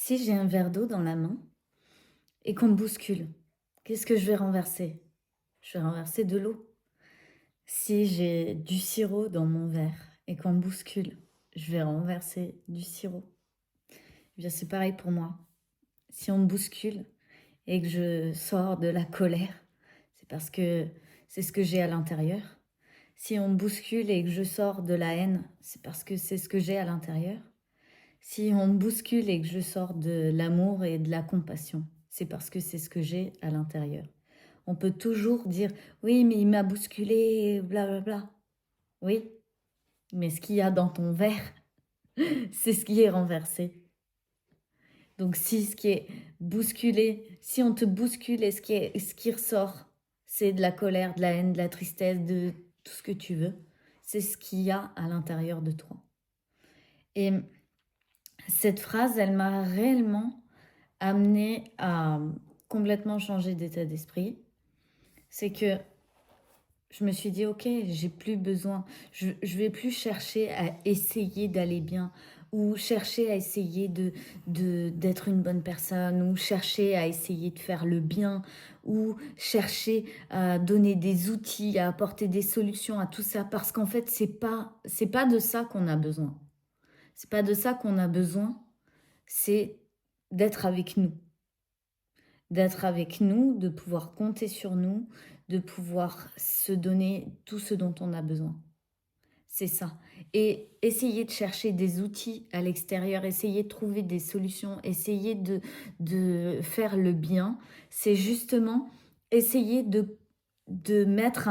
Si j'ai un verre d'eau dans la main et qu'on me bouscule, qu'est-ce que je vais renverser? Je vais renverser de l'eau. Si j'ai du sirop dans mon verre et qu'on me bouscule, je vais renverser du sirop. Eh bien, c'est pareil pour moi. Si on me bouscule et que je sors de la colère, c'est parce que c'est ce que j'ai à l'intérieur. Si on me bouscule et que je sors de la haine, c'est parce que c'est ce que j'ai à l'intérieur. Si on me bouscule et que je sors de l'amour et de la compassion, c'est parce que c'est ce que j'ai à l'intérieur. On peut toujours dire oui, mais il m'a bousculé, blablabla. Oui, mais ce qu'il y a dans ton verre, c'est ce qui est renversé. Donc si ce qui est bousculé, si on te bouscule et ce qui ressort, c'est de la colère, de la haine, de la tristesse, de tout ce que tu veux, c'est ce qu'il y a à l'intérieur de toi. Et cette phrase, elle m'a réellement amenée à complètement changer d'état d'esprit. C'est que je me suis dit, ok, j'ai plus besoin, je vais plus chercher à essayer d'aller bien ou chercher à essayer d'être une bonne personne ou chercher à essayer de faire le bien ou chercher à donner des outils, à apporter des solutions à tout ça parce qu'en fait, c'est pas de ça qu'on a besoin. C'est pas de ça qu'on a besoin, c'est d'être avec nous. D'être avec nous, de pouvoir compter sur nous, de pouvoir se donner tout ce dont on a besoin. C'est ça. Et essayer de chercher des outils à l'extérieur, essayer de trouver des solutions, essayer de faire le bien, c'est justement essayer de mettre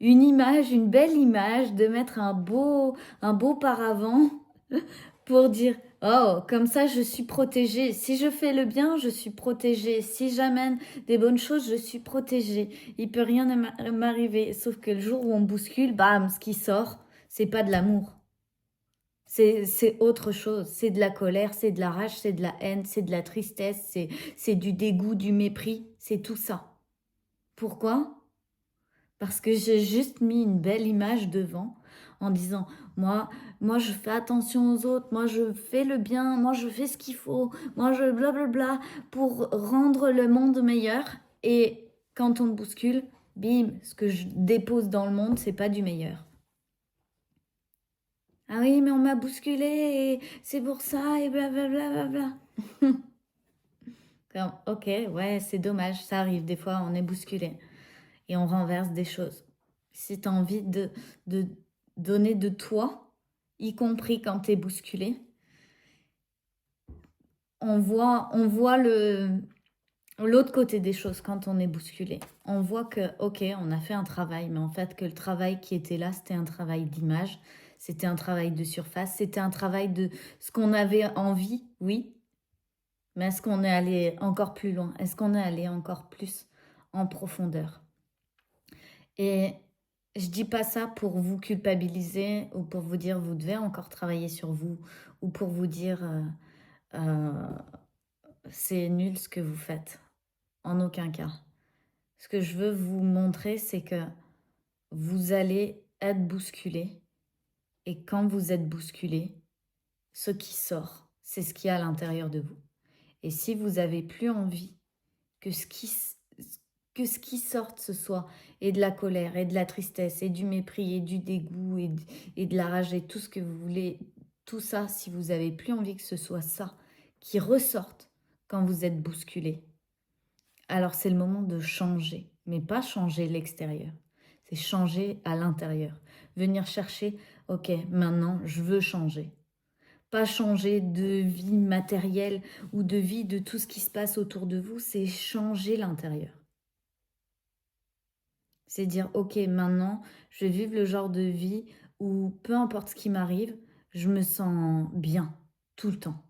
une image, une belle image, de mettre un beau paravent pour dire oh, comme ça je suis protégée. Si je fais le bien, je suis protégée. Si j'amène des bonnes choses, je suis protégée. Il peut rien m'arriver. Sauf que le jour où on bouscule, bam, ce qui sort, c'est pas de l'amour. C'est autre chose. C'est de la colère, c'est de la rage, c'est de la haine, c'est de la tristesse, c'est du dégoût, du mépris. C'est tout ça. Pourquoi? Parce que j'ai juste mis une belle image devant en disant moi moi je fais attention aux autres, moi je fais le bien, moi je fais ce qu'il faut, moi je blablabla pour rendre le monde meilleur et quand on me bouscule, bim, ce que je dépose dans le monde, c'est pas du meilleur. Ah oui, mais on m'a bousculé et c'est pour ça et blablabla. Comme, ok, ouais, c'est dommage, ça arrive, des fois on est bousculé et on renverse des choses. Si tu as envie de donner de toi, y compris quand tu es bousculé, on voit l'autre côté des choses quand on est bousculé. On voit que, ok, on a fait un travail, mais en fait que le travail qui était là, c'était un travail d'image, c'était un travail de surface, c'était un travail de ce qu'on avait envie, oui, mais est-ce qu'on est allé encore plus loin? Est-ce qu'on est allé encore plus en profondeur? Et je dis pas ça pour vous culpabiliser ou pour vous dire vous devez encore travailler sur vous ou pour vous dire euh, c'est nul ce que vous faites. En aucun cas. Ce que je veux vous montrer, c'est que vous allez être bousculé et quand vous êtes bousculé, ce qui sort, c'est ce qu'il y a à l'intérieur de vous. Et si vous avez plus envie que que ce qui sorte ce soit et de la colère et de la tristesse et du mépris et du dégoût et de la rage et tout ce que vous voulez, tout ça, si vous avez plus envie que ce soit ça qui ressorte quand vous êtes bousculé, alors c'est le moment de changer, mais pas changer l'extérieur, c'est changer à l'intérieur, venir chercher, ok, maintenant je veux changer. Pas changer de vie matérielle ou de vie de tout ce qui se passe autour de vous, c'est changer l'intérieur. C'est dire, ok, maintenant, je vais vivre le genre de vie où peu importe ce qui m'arrive, je me sens bien tout le temps.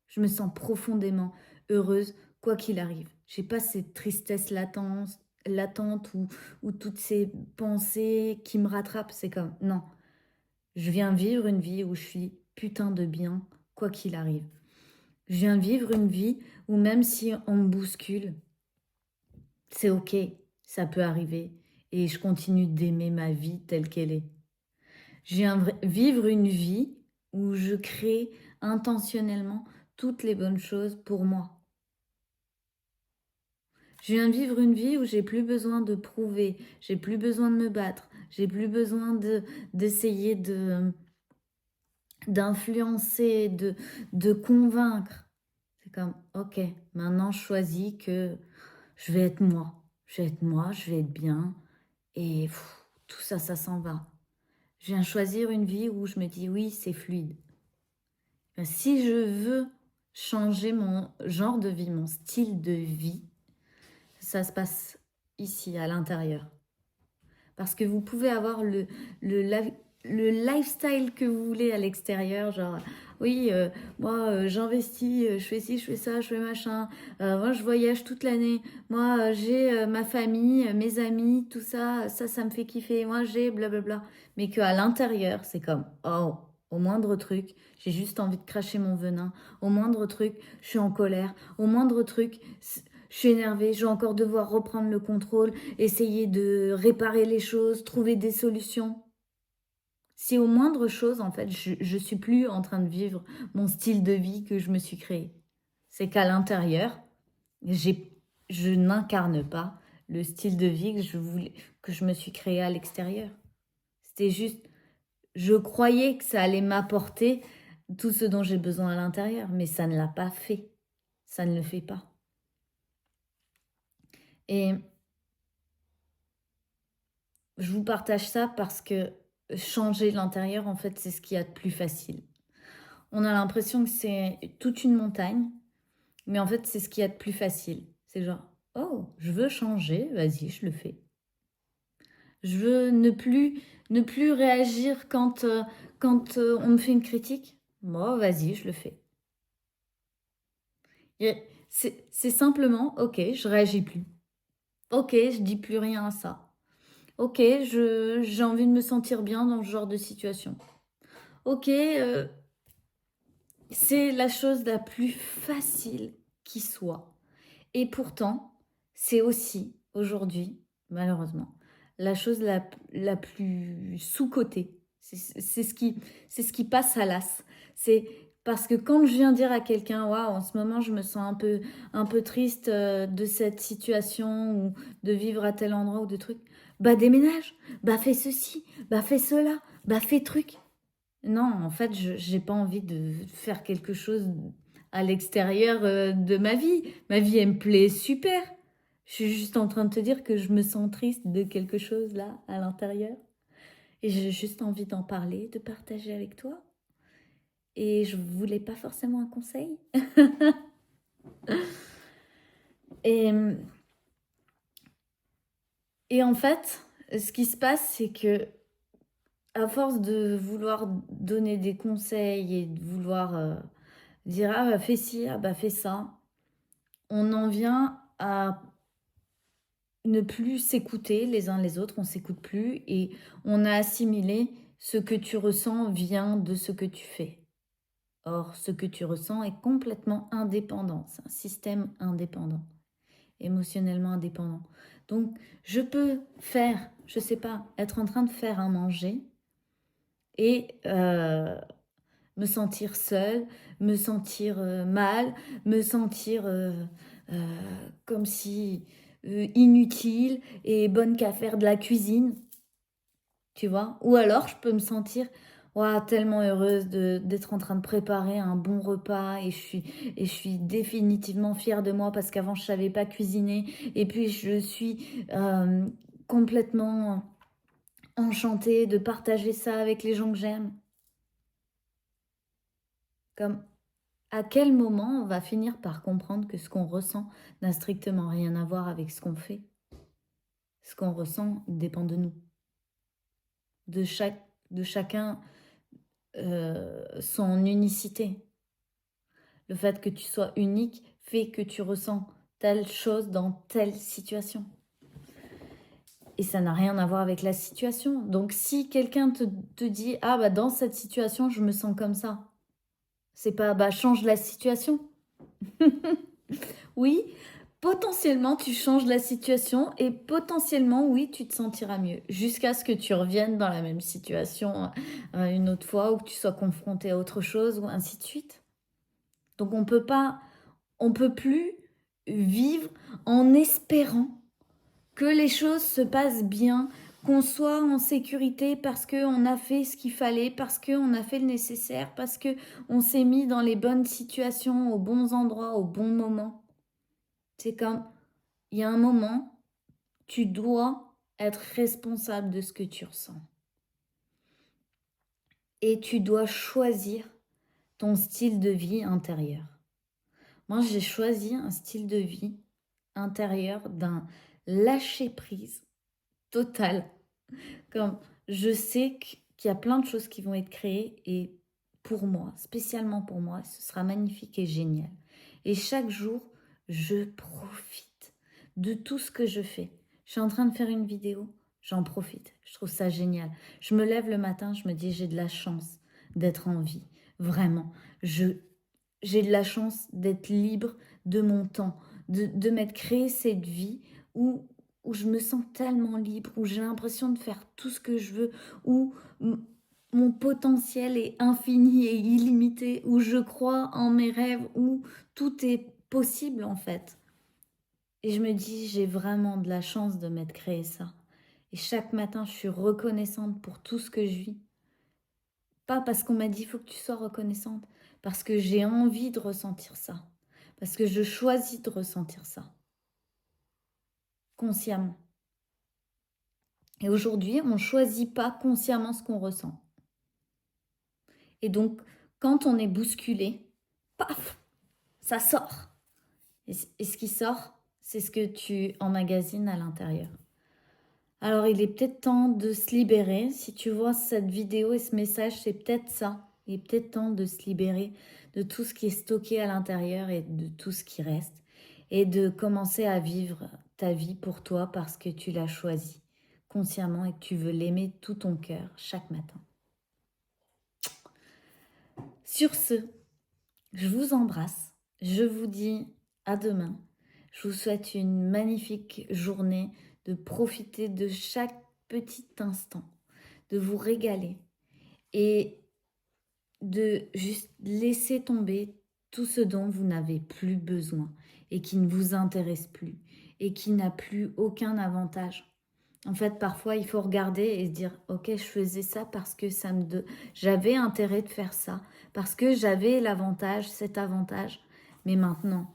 Je me sens profondément heureuse, quoi qu'il arrive. J'ai pas cette tristesse latente ou toutes ces pensées qui me rattrapent. C'est comme, non, je viens vivre une vie où je suis putain de bien, quoi qu'il arrive. Je viens vivre une vie où même si on me bouscule, c'est ok, ça peut arriver. Et je continue d'aimer ma vie telle qu'elle est. Je viens vivre une vie où je crée intentionnellement toutes les bonnes choses pour moi. Je viens de vivre une vie où j'ai plus besoin de prouver, j'ai plus besoin de me battre, j'ai plus besoin d'essayer d'influencer, de convaincre. C'est comme, ok, maintenant je choisis que je vais être moi. Je vais être moi, je vais être bien. Et tout ça, ça s'en va. Je viens choisir une vie où je me dis, oui, c'est fluide. Ben, si je veux changer mon genre de vie, mon style de vie, ça se passe ici, à l'intérieur. Parce que vous pouvez avoir le lifestyle que vous voulez à l'extérieur, genre, oui, moi, j'investis, je fais ci, je fais ça, je fais machin, moi, je voyage toute l'année, moi, j'ai ma famille, mes amis, tout ça, ça me fait kiffer, moi, j'ai blablabla. Mais qu'à l'intérieur, c'est comme, oh, au moindre truc, j'ai juste envie de cracher mon venin, au moindre truc, je suis en colère, au moindre truc, je suis énervée, je vais encore devoir reprendre le contrôle, essayer de réparer les choses, trouver des solutions. Si au moindre chose, en fait, je suis plus en train de vivre mon style de vie que je me suis créé. C'est qu'à l'intérieur, je n'incarne pas le style de vie que je me suis créé à l'extérieur. C'était juste, je croyais que ça allait m'apporter tout ce dont j'ai besoin à l'intérieur, mais ça ne l'a pas fait. Ça ne le fait pas. Et je vous partage ça parce que changer l'intérieur, en fait, c'est ce qu'il y a de plus facile. On a l'impression que c'est toute une montagne, mais en fait, c'est ce qu'il y a de plus facile. C'est genre, oh, je veux changer, vas-y, je le fais. Je veux ne plus réagir quand on me fait une critique. Bon, vas-y, je le fais. C'est simplement, ok, je réagis plus. Ok, je dis plus rien à ça. Ok, j'ai envie de me sentir bien dans ce genre de situation. Ok, c'est la chose la plus facile qui soit. Et pourtant, c'est aussi, aujourd'hui, malheureusement, la chose la plus sous-cotée. C'est ce qui passe à l'as. C'est parce que quand je viens dire à quelqu'un, waouh, en ce moment, je me sens un peu triste de cette situation ou de vivre à tel endroit ou de trucs, bah déménage, bah fais ceci, bah fais cela, bah fais truc. Non, en fait, je n'ai pas envie de faire quelque chose à l'extérieur de ma vie. Ma vie, elle me plaît super. Je suis juste en train de te dire que je me sens triste de quelque chose là, à l'intérieur. Et j'ai juste envie d'en parler, de partager avec toi. Et je voulais pas forcément un conseil. Et, et en fait, ce qui se passe, c'est que à force de vouloir donner des conseils et de vouloir dire ah bah fais ci, ah bah fais ça, on en vient à ne plus s'écouter les uns les autres, on s'écoute plus et on a assimilé ce que tu ressens vient de ce que tu fais. Or, ce que tu ressens est complètement indépendant, c'est un système indépendant, émotionnellement indépendant. Donc, je peux faire, je sais pas, être en train de faire un manger et me sentir seule, me sentir mal, me sentir comme si inutile et bonne qu'à faire de la cuisine, tu vois. Ou alors je peux me sentir ouah, tellement heureuse d'être en train de préparer un bon repas et je suis définitivement fière de moi parce qu'avant je savais pas cuisiner et puis je suis complètement enchantée de partager ça avec les gens que j'aime. Comme à quel moment on va finir par comprendre que ce qu'on ressent n'a strictement rien à voir avec ce qu'on fait? Ce qu'on ressent dépend de nous, de chacun son unicité. Le fait que tu sois unique fait que tu ressens telle chose dans telle situation. Et ça n'a rien à voir avec la situation. Donc si quelqu'un te dit ah bah dans cette situation je me sens comme ça, c'est pas bah change la situation. Oui, potentiellement, tu changes la situation et potentiellement, oui, tu te sentiras mieux. Jusqu'à ce que tu reviennes dans la même situation une autre fois ou que tu sois confronté à autre chose ou ainsi de suite. Donc on peut plus vivre en espérant que les choses se passent bien, qu'on soit en sécurité parce qu'on a fait ce qu'il fallait, parce qu'on a fait le nécessaire, parce qu'on s'est mis dans les bonnes situations, aux bons endroits, au bon moment. C'est comme, il y a un moment, tu dois être responsable de ce que tu ressens. Et tu dois choisir ton style de vie intérieur. Moi, j'ai choisi un style de vie intérieur d'un lâcher-prise total. Comme je sais qu'il y a plein de choses qui vont être créées et pour moi, spécialement pour moi, ce sera magnifique et génial. Et chaque jour, je profite de tout ce que je fais. Je suis en train de faire une vidéo, j'en profite. Je trouve ça génial. Je me lève le matin, je me dis j'ai de la chance d'être en vie. Vraiment. J'ai de la chance d'être libre de mon temps, de m'être créé cette vie où je me sens tellement libre, où j'ai l'impression de faire tout ce que je veux, où mon potentiel est infini et illimité, où je crois en mes rêves, où tout est possible en fait. Et je me dis, j'ai vraiment de la chance de m'être créé ça. Et chaque matin, je suis reconnaissante pour tout ce que je vis. Pas parce qu'on m'a dit, il faut que tu sois reconnaissante, parce que j'ai envie de ressentir ça, parce que je choisis de ressentir ça, consciemment. Et aujourd'hui, on ne choisit pas consciemment ce qu'on ressent. Et donc, quand on est bousculé, paf, ça sort. Et ce qui sort, c'est ce que tu emmagasines à l'intérieur. Alors, il est peut-être temps de se libérer. Si tu vois cette vidéo et ce message, c'est peut-être ça. Il est peut-être temps de se libérer de tout ce qui est stocké à l'intérieur et de tout ce qui reste. Et de commencer à vivre ta vie pour toi parce que tu l'as choisi consciemment et que tu veux l'aimer de tout ton cœur chaque matin. Sur ce, je vous embrasse. Je vous dis à demain. Je vous souhaite une magnifique journée, de profiter de chaque petit instant, de vous régaler et de juste laisser tomber tout ce dont vous n'avez plus besoin et qui ne vous intéresse plus et qui n'a plus aucun avantage. En fait, parfois, il faut regarder et se dire, ok, je faisais ça parce que j'avais intérêt de faire ça, parce que j'avais l'avantage, cet avantage. Mais maintenant,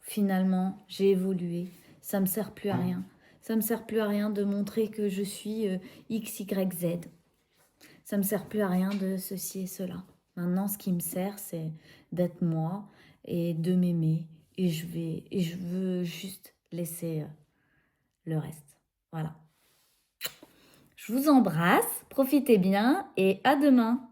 finalement, j'ai évolué. Ça me sert plus à rien. Ça me sert plus à rien de montrer que je suis X, Y, Z. Ça me sert plus à rien de ceci et cela. Maintenant, ce qui me sert, c'est d'être moi et de m'aimer. Et je veux juste laisser le reste. Voilà. Je vous embrasse, profitez bien et à demain.